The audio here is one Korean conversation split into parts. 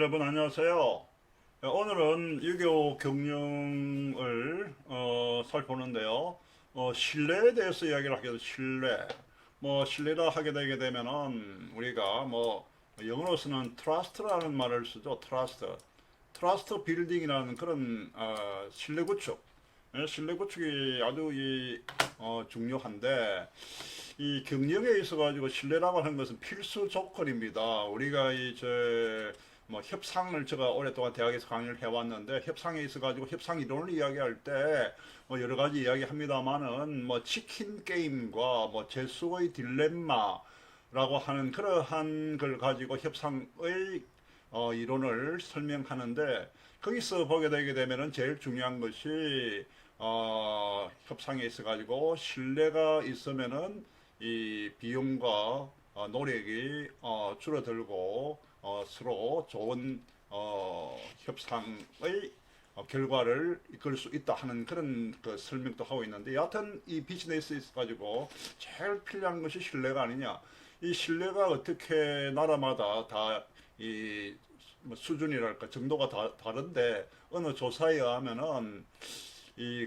여러분 안녕하세요. 오늘은 유교 경영을 살펴보는데요. 신뢰에 대해서 이야기를 하게 돼서 신뢰. 신뢰라 하게 되게 되면은 우리가 영어로서는 trust라는 말을 쓰죠. trust 빌딩이라는 그런 신뢰 구축. 신뢰 구축이 아주 중요한데 이 경영에 있어 가지고 신뢰라고 하는 것은 필수 조건입니다. 우리가 협상을 제가 오랫동안 대학에서 강의를 해왔는데 협상에 있어 가지고 협상 이론을 이야기할 때 여러 가지 이야기합니다만은 치킨 게임과 제수의 딜레마라고 하는 그러한 걸 가지고 협상의 이론을 설명하는데 거기서 보게 되게 되면은 제일 중요한 것이 협상에 있어 가지고 신뢰가 있으면은 이 비용과 노력이 줄어들고 서로 좋은 협상의 결과를 이끌 수 있다 하는 그런 그 설명도 하고 있는데 여하튼 이 비즈니스에 있어 가지고 제일 필요한 것이 신뢰가 아니냐. 이 신뢰가 어떻게 나라마다 다이 수준이랄까 정도가 다른데 어느 조사에 의하면은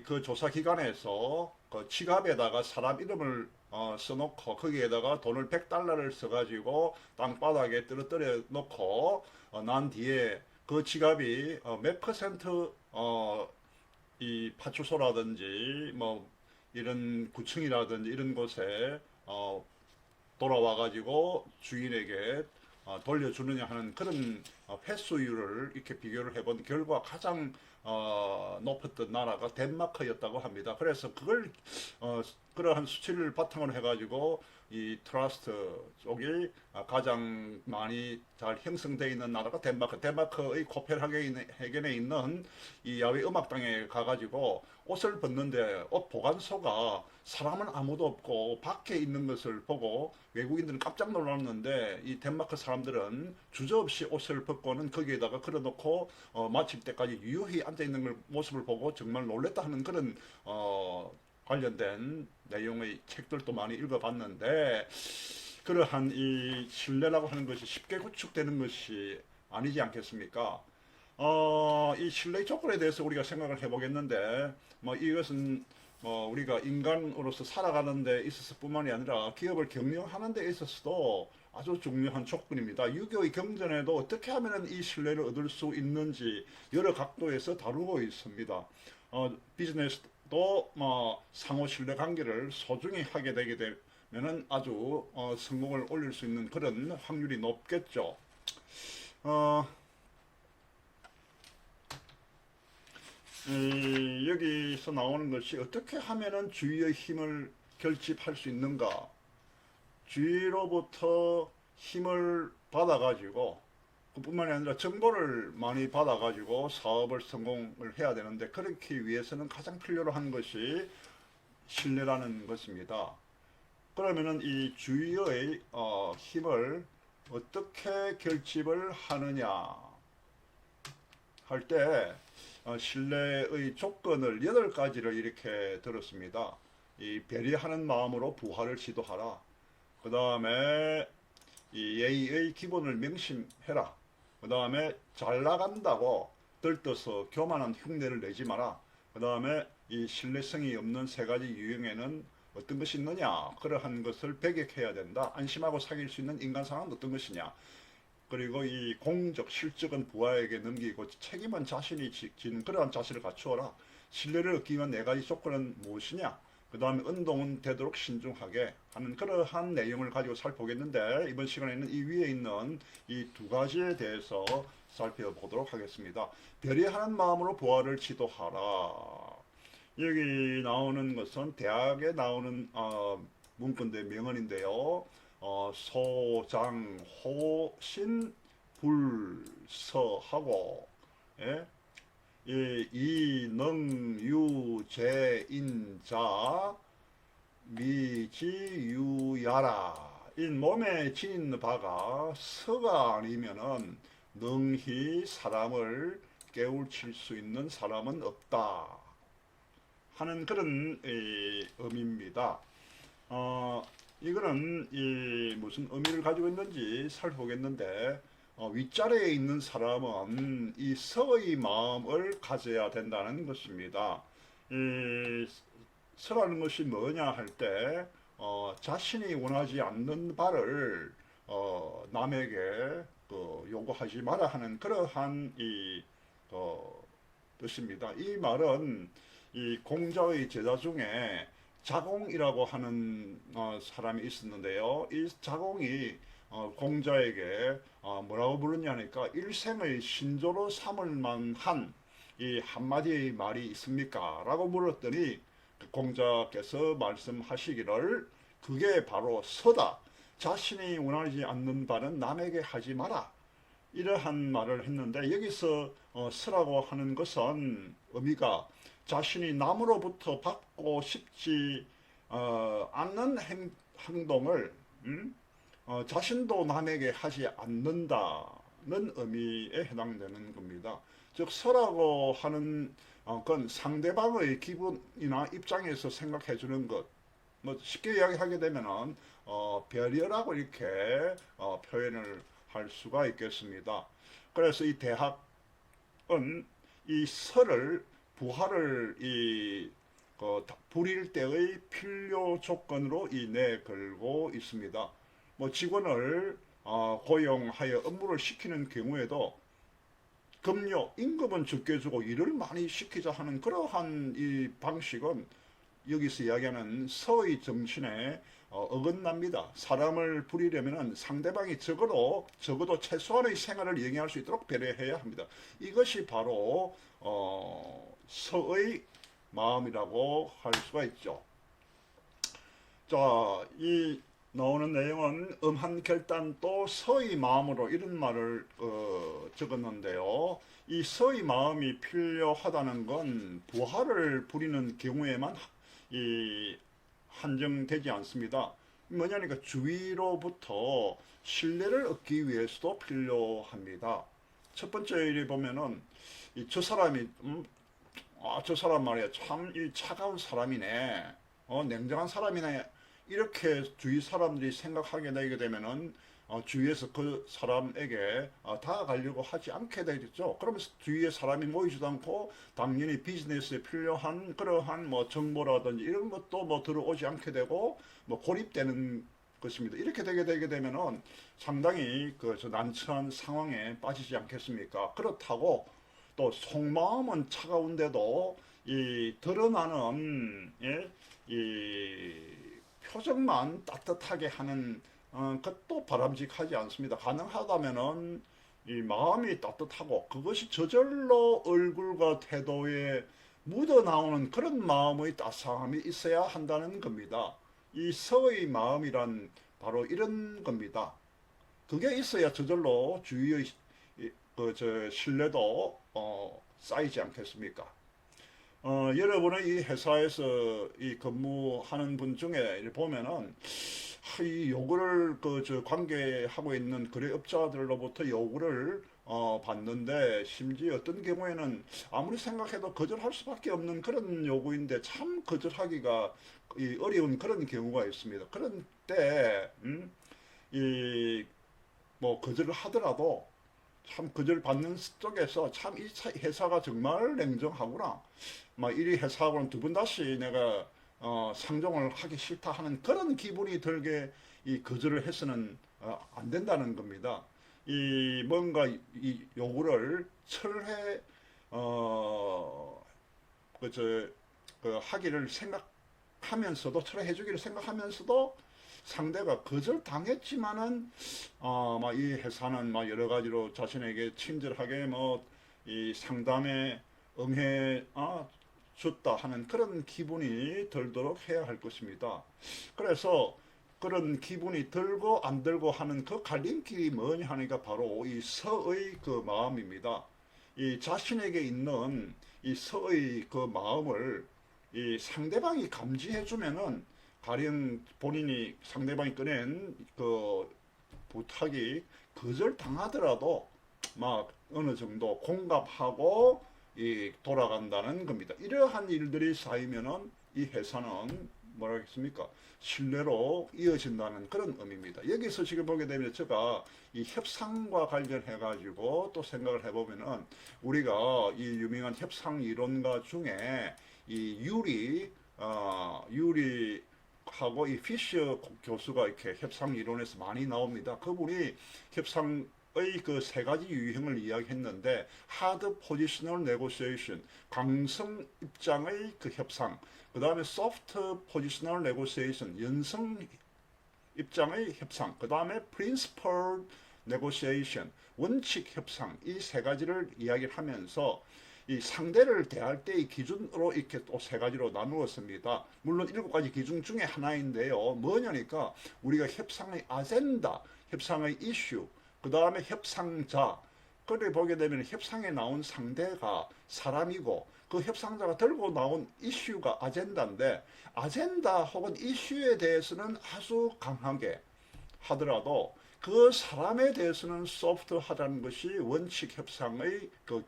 그 조사 기관에서 그 지갑에다가 사람 이름을 써놓고 거기에다가 돈을 100달러를 써가지고 땅바닥에 떨어뜨려 놓고 난 뒤에 그 지갑이 몇 퍼센트 이 파출소라든지 이런 구청이라든지 이런 곳에 돌아와가지고 주인에게 돌려주느냐 하는 그런 횟수율을 이렇게 비교를 해본 결과 가장 높았던 나라가 덴마크였다고 합니다. 그래서 그걸 그러한 수치를 바탕으로 해가지고 이 트러스트 쪽이 가장 많이 잘 형성되어 있는 나라가 덴마크. 덴마크의 코펜하겐에 있는 이 야외 음악당에 가가지고 옷을 벗는데 옷 보관소가 사람은 아무도 없고 밖에 있는 것을 보고 외국인들은 깜짝 놀랐는데 이 덴마크 사람들은 주저없이 옷을 벗고는 거기에다가 걸어놓고 마칠 때까지 유유히 앉아 있는 모습을 보고 정말 놀랬다 하는 그런 관련된 내용의 책들도 많이 읽어봤는데 그러한 이 신뢰라고 하는 것이 쉽게 구축되는 것이 아니지 않겠습니까? 이 신뢰 조건에 대해서 우리가 생각을 해보겠는데, 이것은 우리가 인간으로서 살아가는 데 있어서 뿐만이 아니라 기업을 경영하는 데 있어서도 아주 중요한 조건입니다. 유교의 경전에도 어떻게 하면 이 신뢰를 얻을 수 있는지 여러 각도에서 다루고 있습니다. 비즈니스도 상호 신뢰 관계를 소중히 하게 되게 되면은 아주 성공을 올릴 수 있는 그런 확률이 높겠죠. 어, 여기서 나오는 것이 어떻게 하면은 주위의 힘을 결집할 수 있는가? 주위로부터 힘을 받아가지고 그뿐만이 아니라 정보를 많이 받아가지고 사업을 성공을 해야 되는데 그렇기 위해서는 가장 필요로 한 것이 신뢰라는 것입니다. 그러면은 이 주위의 힘을 어떻게 결집을 하느냐 할 때 신뢰의 조건을 8가지를 이렇게 들었습니다. 이 배려하는 마음으로 부하를 지도하라. 그 다음에 이 예의의 기본을 명심해라. 그 다음에 잘 나간다고 들떠서 교만한 흉내를 내지 마라. 그 다음에 이 신뢰성이 없는 3가지 유형에는 어떤 것이 있느냐. 그러한 것을 배격해야 된다. 안심하고 사귈 수 있는 인간상은 어떤 것이냐. 그리고 이 공적 실적은 부하에게 넘기고 책임은 자신이 지는 그러한 자세를 갖추어라. 신뢰를 얻기 위한 4가지 조건은 무엇이냐? 그 다음에 운동은 되도록 신중하게 하는 그러한 내용을 가지고 살펴보겠는데 이번 시간에는 이 위에 있는 이 2가지에 대해서 살펴보도록 하겠습니다. 배려하는 마음으로 부하를 지도하라. 여기 나오는 것은 대학에 나오는 문건대 명언인데요. 소장호신 불서하고 예? 이능유제인자 미지유야라. 이 몸에 지닌 바가 서가 아니면은 능히 사람을 깨우칠 수 있는 사람은 없다 하는 그런 의미입니다. 이거는 무슨 의미를 가지고 있는지 살펴보겠는데 윗자리에 있는 사람은 이 서의 마음을 가져야 된다는 것입니다. 이 서라는 것이 뭐냐 할 때, 자신이 원하지 않는 바를 남에게 요구하지 마라 하는 그러한 뜻입니다. 이 말은 이 공자의 제자 중에 자공이라고 하는 사람이 있었는데요. 이 자공이 공자에게 뭐라고 물었냐니까 일생의 신조로 삼을 만한 이 한마디의 말이 있습니까? 라고 물었더니 공자께서 말씀하시기를 그게 바로 서다. 자신이 원하지 않는 바는 남에게 하지 마라. 이러한 말을 했는데 여기서 서라고 하는 것은 의미가 자신이 남으로부터 받고 싶지 않는 행동을 자신도 남에게 하지 않는다는 의미에 해당되는 겁니다. 즉 서라고 하는 건 상대방의 기분이나 입장에서 생각해 주는 것. 뭐 쉽게 이야기하게 되면은 배려라고 이렇게 표현을 할 수가 있겠습니다. 그래서 이 대학은 이 설을 부하를 부릴 때의 필요 조건으로 내걸고 있습니다. 뭐 직원을 고용하여 업무를 시키는 경우에도 급료, 임금은 적게 주고 일을 많이 시키자 하는 그러한 이 방식은 여기서 이야기하는 서의 정신에 어긋납니다. 사람을 부리려면 상대방이 적어도 최소한의 생활을 영위할 수 있도록 배려해야 합니다. 이것이 바로 서의 마음이라고 할 수가 있죠. 자, 이 나오는 내용은 음한 결단 또 서의 마음으로 이런 말을 적었는데요. 이 서의 마음이 필요하다는 건 부하를 부리는 경우에만 한정되지 않습니다. 뭐냐니까 주위로부터 신뢰를 얻기 위해서도 필요합니다. 첫 번째 일에 보면은 저 사람이 저 사람 말이야 참 차가운 사람이네, 냉정한 사람이네, 이렇게 주위 사람들이 생각하게 되게 되면은 주위에서 그 사람에게 다가가려고 하지 않게 되겠죠. 그러면서 주위에 사람이 모이지도 않고 당연히 비즈니스에 필요한 그러한 뭐 정보라든지 이런 것도 뭐 들어오지 않게 되고 뭐 고립되는 것입니다. 이렇게 되게 되면은 상당히 저 난처한 상황에 빠지지 않겠습니까? 그렇다고 또 속마음은 차가운데도 이 드러나는 이 표정만 따뜻하게 하는 것도 바람직하지 않습니다. 가능하다면은 이 마음이 따뜻하고 그것이 저절로 얼굴과 태도에 묻어나오는 그런 마음의 따스함이 있어야 한다는 겁니다. 이 서의 마음이란 바로 이런 겁니다. 그게 있어야 저절로 주위의 신뢰도 쌓이지 않겠습니까? 여러분의 이 회사에서 이 근무하는 분 중에 보면은 이 요구를 관계하고 있는 거래업자들로부터 요구를 받는데 심지어 어떤 경우에는 아무리 생각해도 거절할 수밖에 없는 그런 요구인데 참 거절하기가 어려운 그런 경우가 있습니다. 그런 때 뭐 거절을 하더라도 참 거절 받는 쪽에서 참 이 회사가 정말 냉정하구나, 막 이 회사하고는 두 번 다시 내가 상종을 하기 싫다 하는 그런 기분이 들게 이 거절을 해서는 안 된다는 겁니다. 이 뭔가 이 요구를 철회 하기를 생각하면서도 철회해 주기를 생각하면서도 상대가 거절당했지만은 막 이 회사는 막 여러 가지로 자신에게 친절하게 뭐 이 상담에 응해 줬다 하는 그런 기분이 들도록 해야 할 것입니다. 그래서 그런 기분이 들고 안 들고 하는 그 갈림길이 뭐냐 하니까 바로 이 서의 그 마음입니다. 이 자신에게 있는 이 서의 그 마음을 이 상대방이 감지해 주면은 가령 본인이 상대방이 꺼낸 그 부탁이 거절당하더라도 막 어느 정도 공감하고 돌아간다는 겁니다. 이러한 일들이 쌓이면은 이 회사는 뭐라 하겠습니까? 신뢰로 이어진다는 그런 의미입니다. 여기서 지금 보게 되면 제가 이 협상과 관련해 가지고 또 생각을 해보면은 우리가 이 유명한 협상 이론가 중에 이 유리하고 이 피셔 교수가 이렇게 협상 이론에서 많이 나옵니다. 그분이 협상의 그 세 가지 유형을 이야기했는데 하드 포지셔널 네고시에이션 강성 입장의 그 협상, 그 다음에 소프트 포지셔널 네고시에이션 연성 입장의 협상, 그 다음에 프린시플 네고시에이션 원칙 협상, 이 세 가지를 이야기를 하면서 이 상대를 대할 때의 기준으로 이렇게 또 세 가지로 나누었습니다. 물론 7가지 기준 중에 하나인데요. 뭐냐니까 우리가 협상의 아젠다, 협상의 이슈, 그 다음에 협상자, 그래 보게 되면 협상에 나온 상대가 사람이고 그 협상자가 들고 나온 이슈가 아젠다인데, 아젠다 혹은 이슈에 대해서는 아주 강하게 하더라도 그 사람에 대해서는 소프트하다는 것이 원칙 협상의 그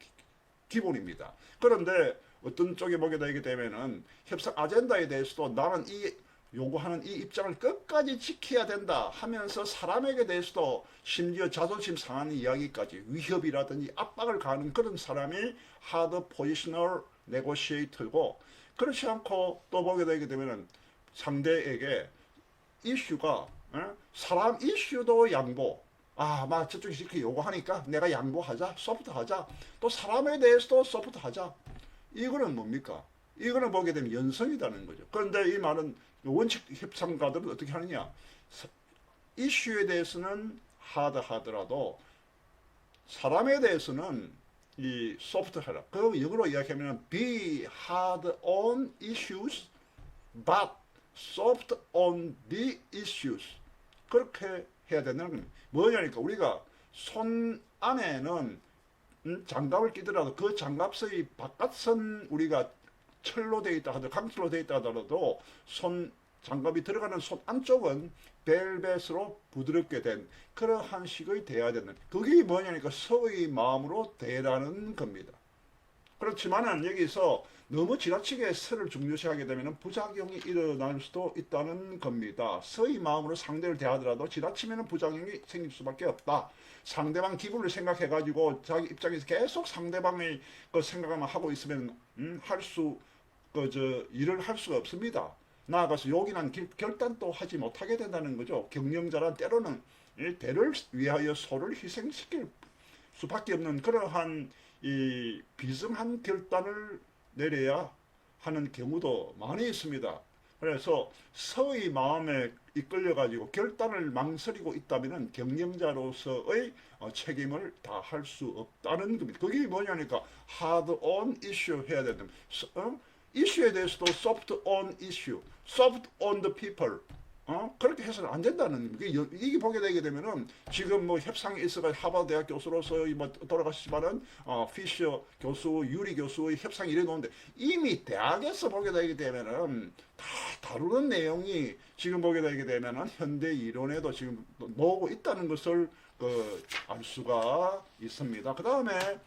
기본입니다. 그런데 어떤 쪽에 보게 되게 되면은 협상 아젠다에 대해서도 나는 이 요구하는 이 입장을 끝까지 지켜야 된다 하면서 사람에게 대해서도 심지어 자존심 상하는 이야기까지 위협이라든지 압박을 가하는 그런 사람이 하드 포지셔널 네고시에이터고, 그렇지 않고 또 보게 되게 되면은 상대에게 이슈가 사람 이슈도 양보, 막 저쪽이 이렇게 요구하니까 내가 양보하자, 소프트하자. 또 사람에 대해서도 소프트하자. 이거는 뭡니까? 이거는 보게 되면 연성이라는 거죠. 그런데 이 말은 원칙 협상가들은 어떻게 하느냐? 이슈에 대해서는 하더라도 사람에 대해서는 이 소프트하라. 그 영어로 이야기하면 be hard on issues but soft on the issues. 그렇게 해야 된다는 겁니다. 뭐냐니까 우리가 손 안에는 장갑을 끼더라도 그 장갑의 바깥선 우리가 철로 되어 있다 하더라도 강철로 되어 있다 하더라도 손 장갑이 들어가는 손 안쪽은 벨벳으로 부드럽게 된 그러한 식의 돼야 되는, 그게 뭐냐니까 서의 마음으로 대라는 겁니다. 그렇지만은 여기서 너무 지나치게 서를 중요시하게 되면 부작용이 일어날 수도 있다는 겁니다. 서의 마음으로 상대를 대하더라도 지나치면 부작용이 생길 수밖에 없다. 상대방 기분을 생각해가지고 자기 입장에서 계속 상대방의 그 생각만 하고 있으면 일을 할 수가 없습니다. 나아가서 요긴한 결단도 하지 못하게 된다는 거죠. 경영자란 때로는 대를 위하여 소를 희생시킬 수밖에 없는 그러한 이 비정한 결단을 내려야 하는 경우도 많이 있습니다. 그래서 서의 마음에 이끌려 가지고 결단을 망설이고 있다면 경영자로서의 책임을 다할 수 없다는 겁니다. 그게 뭐냐니까 hard on issue 해야 된다. 이슈에 대해서도 soft on issue, soft on the people. 그렇게 해서는 안 된다는 겁니다. 이게 보게 되게 되면은 지금 뭐 협상에 있어가 하버드 대학 교수로서 뭐 돌아가시지만은 피셔 교수, 유리 교수의 협상이 이래 놓는데 이미 대학에서 보게 되게 되면은 다 다루는 내용이 지금 보게 되게 되면은 현대 이론에도 지금 나오고 있다는 것을 알 수가 있습니다. 그 다음에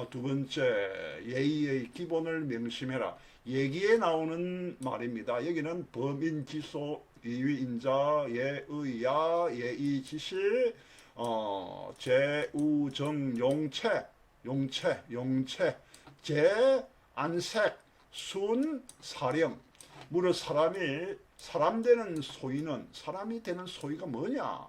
두 번째, 예의의 기본을 명심해라. 얘기에 나오는 말입니다. 여기는 범인 기소, 이위인자, 예의야, 예의지시, 제우정, 용체, 제, 안색, 순, 사령. 무릇 사람 되는 소위는, 사람이 되는 소위가 뭐냐?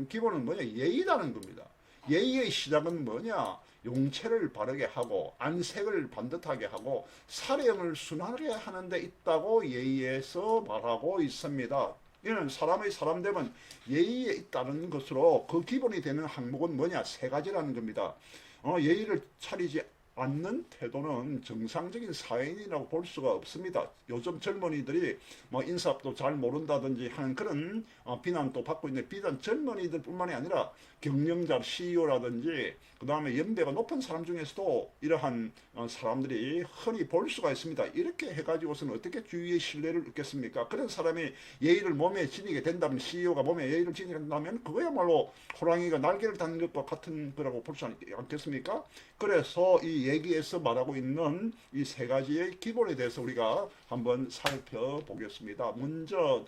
기본은 뭐냐? 예의라는 겁니다. 예의의 시작은 뭐냐? 용체를 바르게 하고 안색을 반듯하게 하고 사령을 순하게 하는 데 있다고 예의에서 말하고 있습니다. 이는 사람의 사람됨은 예의에 있다는 것으로 그 기본이 되는 항목은 뭐냐? 세 가지라는 겁니다. 예의를 차리지 않는 태도는 정상적인 사회인이라고 볼 수가 없습니다. 요즘 젊은이들이 뭐 인사도 잘 모른다든지 하는 그런 비난도 받고 있는데, 비단 젊은이들 뿐만이 아니라 경영자, CEO라든지 그 다음에 연배가 높은 사람 중에서도 이러한 사람들이 흔히 볼 수가 있습니다. 이렇게 해가지고서는 어떻게 주위의 신뢰를 얻겠습니까? 그런 사람이 예의를 몸에 지니게 된다면, CEO가 몸에 예의를 지니게 된다면 그거야말로 호랑이가 날개를 닫는 것과 같은 거라고 볼 수 않겠습니까? 그래서 이 얘기에서 말하고 있는 이 세 가지의 기본에 대해서 우리가 한번 살펴보겠습니다. 먼저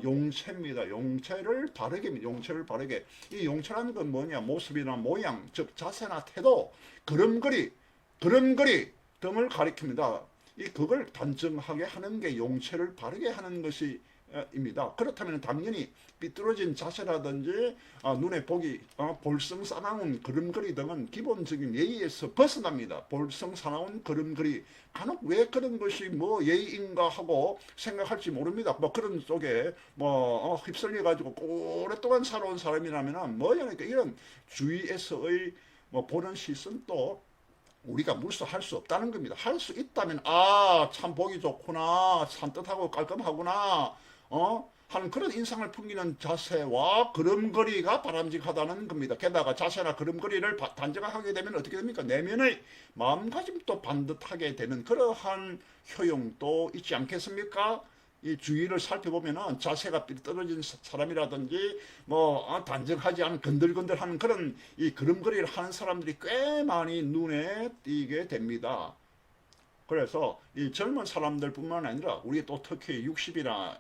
용체입니다. 용체를 바르게. 이 용체라는 건 뭐냐? 모습이나 모양, 즉 자세나 태도, 걸음걸이 등을 가리킵니다. 그걸 단정하게 하는 게 용체를 바르게 하는 것이 입니다. 그렇다면 당연히 삐뚤어진 자세라든지 눈에 보기 볼썽사나운 걸음걸이 등은 기본적인 예의에서 벗어납니다. 볼썽사나운 걸음걸이 간혹 왜 그런 것이 뭐 예의인가 하고 생각할지 모릅니다. 뭐 그런 속에 뭐 휩쓸려 가지고 오랫동안 살아온 사람이라면 뭐냐니까 이런 주위에서의 뭐 보는 시선도 우리가 물수할 수 없다는 겁니다. 할 수 있다면 참 보기 좋구나, 산뜻하고 깔끔하구나 하는 그런 인상을 풍기는 자세와 걸음걸이가 바람직하다는 겁니다. 게다가 자세나 걸음걸이를 단정하게 되면 어떻게 됩니까? 내면의 마음가짐도 반듯하게 되는 그러한 효용도 있지 않겠습니까? 이 주위를 살펴보면은 자세가 삐뚤어진 사람이라든지 뭐 단정하지 않은 건들건들하는 그런 이 걸음걸이를 하는 사람들이 꽤 많이 눈에 띄게 됩니다. 그래서 이 젊은 사람들뿐만 아니라 우리 또 특히 60이나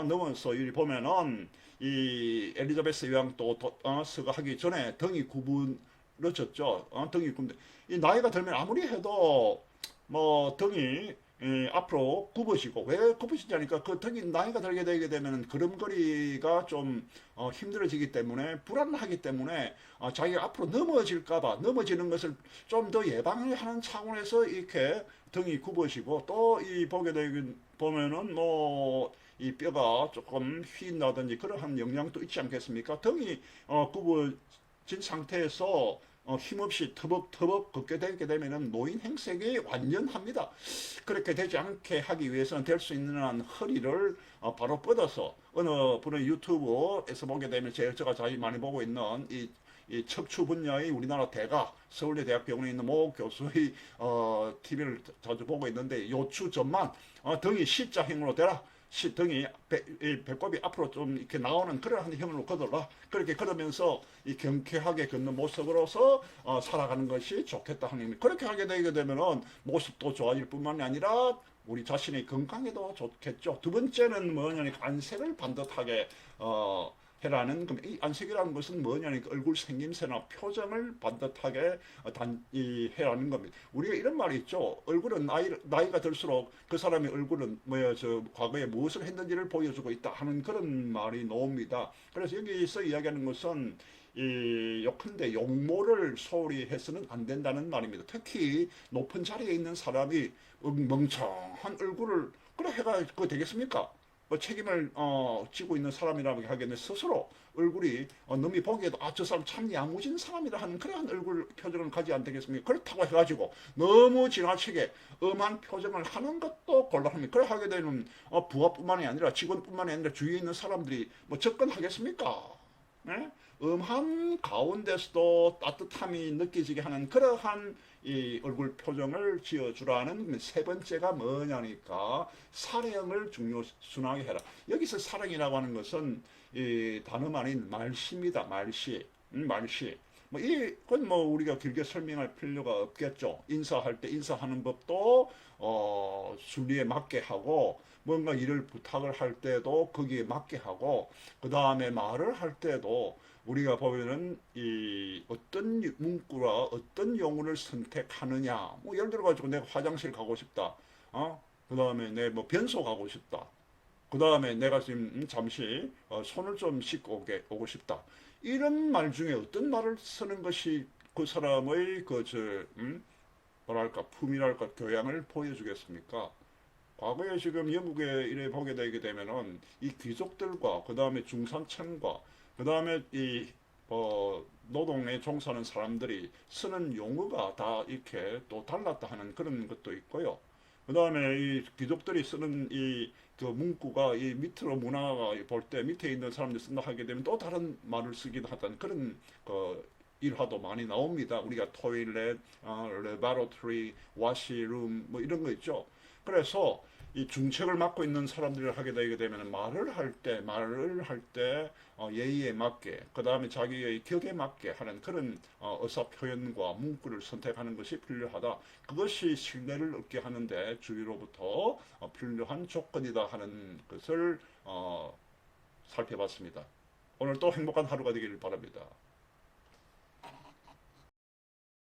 넘어서 이 보면은 이 엘리자베스 여왕 또 서거하기 전에 등이 구부러졌죠. 등이 굽는데 이 나이가 들면 아무리 해도 뭐 등이 앞으로 굽어지고 왜 굽어지지 않으니까 그 등이 나이가 들게 되게 되면 걸음걸이가 좀 힘들어지기 때문에 불안하기 때문에 자기가 앞으로 넘어지는 것을 좀 더 예방하는 차원에서 이렇게 등이 굽어지고 또 이 보게 되면 보면은 뭐 이 뼈가 조금 휜다든지 그러한 영향도 있지 않겠습니까? 등이 굽어진 상태에서 힘없이 터벅터벅 걷게 되게 되면 노인 행색이 완전합니다. 그렇게 되지 않게 하기 위해서는 될 수 있는 한 허리를 바로 뻗어서 어느 분의 유튜브에서 보게 되면 제가 자주 많이 보고 있는 이 척추 분야의 우리나라 대가 서울대 대학병원에 있는 모 교수의 TV를 자주 보고 있는데 요추 전만 등이 C자형으로 되라. 등이 배꼽이 앞으로 좀 이렇게 나오는 그러한 힘으로 걷어라. 그렇게 걸으면서 이 경쾌하게 걷는 모습으로서 살아가는 것이 좋겠다 하는 의미. 그렇게 하게 되게 되면은 모습도 좋아질 뿐만이 아니라 우리 자신의 건강에도 좋겠죠. 두 번째는 뭐냐니까 안색을 반듯하게 해라는 겁니다. 이 안색이라는 것은 뭐냐니까 얼굴 생김새나 표정을 반듯하게 해라는 겁니다. 우리가 이런 말이 있죠. 얼굴은 나이가 들수록 그 사람의 얼굴은 과거에 무엇을 했는지를 보여주고 있다 하는 그런 말이 나옵니다. 그래서 여기서 이야기하는 것은 요컨대 용모를 소홀히 해서는 안 된다는 말입니다. 특히 높은 자리에 있는 사람이 멍청한 얼굴을 그래 해가 그거 되겠습니까? 책임을 지고 있는 사람이라고 하기에는 스스로 얼굴이 남이 보기에도 저 사람 참 야무진 사람이라 하는 그러한 얼굴 표정을 가지 않겠습니까? 그렇다고 해가지고 너무 지나치게 엄한 표정을 하는 것도 곤란합니다. 그래 하게 되면 부하뿐만이 아니라 직원뿐만이 아니라 주위에 있는 사람들이 뭐 접근하겠습니까? 네? 엄한 가운데서도 따뜻함이 느껴지게 하는 그러한 이 얼굴 표정을 지어주라는 세 번째가 뭐냐니까 사랑을 순하게 해라. 여기서 사랑이라고 하는 것은 이 단어가 아닌 말시입니다. 말시. 뭐 이건 뭐 우리가 길게 설명할 필요가 없겠죠. 인사할 때 인사하는 법도 순리에 맞게 하고 뭔가 일을 부탁을 할 때도 거기에 맞게 하고 그 다음에 말을 할 때도 우리가 보면은 이 어떤 문구라 어떤 용어를 선택하느냐 뭐 예를 들어 가지고 내가 화장실 가고 싶다 그 다음에 내 뭐 변소 가고 싶다 그 다음에 내가 지금 잠시 손을 좀 씻고 오고 싶다 이런 말 중에 어떤 말을 쓰는 것이 그 사람의 뭐랄까 품이랄까 교양을 보여주겠습니까? 과거에 지금 영국에 이래 보게 되게 되면은 이 귀족들과 그 다음에 중산층과 그 다음에 이 노동에 종사하는 사람들이 쓰는 용어가 다 이렇게 또 달랐다 하는 그런 것도 있고요. 그 다음에 이 귀족들이 쓰는 그 문구가 이 밑으로 문화가 볼 때 밑에 있는 사람들이 쓴다 하게 되면 또 다른 말을 쓰기도 하다는 그런 일화도 많이 나옵니다. 우리가 토일렛, 레바로토리, 와시룸 뭐 이런 거 있죠. 그래서 이 중책을 맡고 있는 사람들이 하게 되게 되면 말을 할 때 예의에 맞게, 그 다음에 자기의 격에 맞게 하는 그런 의사 표현과 문구를 선택하는 것이 필요하다. 그것이 신뢰를 얻게 하는데 주위로부터 필요한 조건이다 하는 것을 살펴봤습니다. 오늘 또 행복한 하루가 되기를 바랍니다.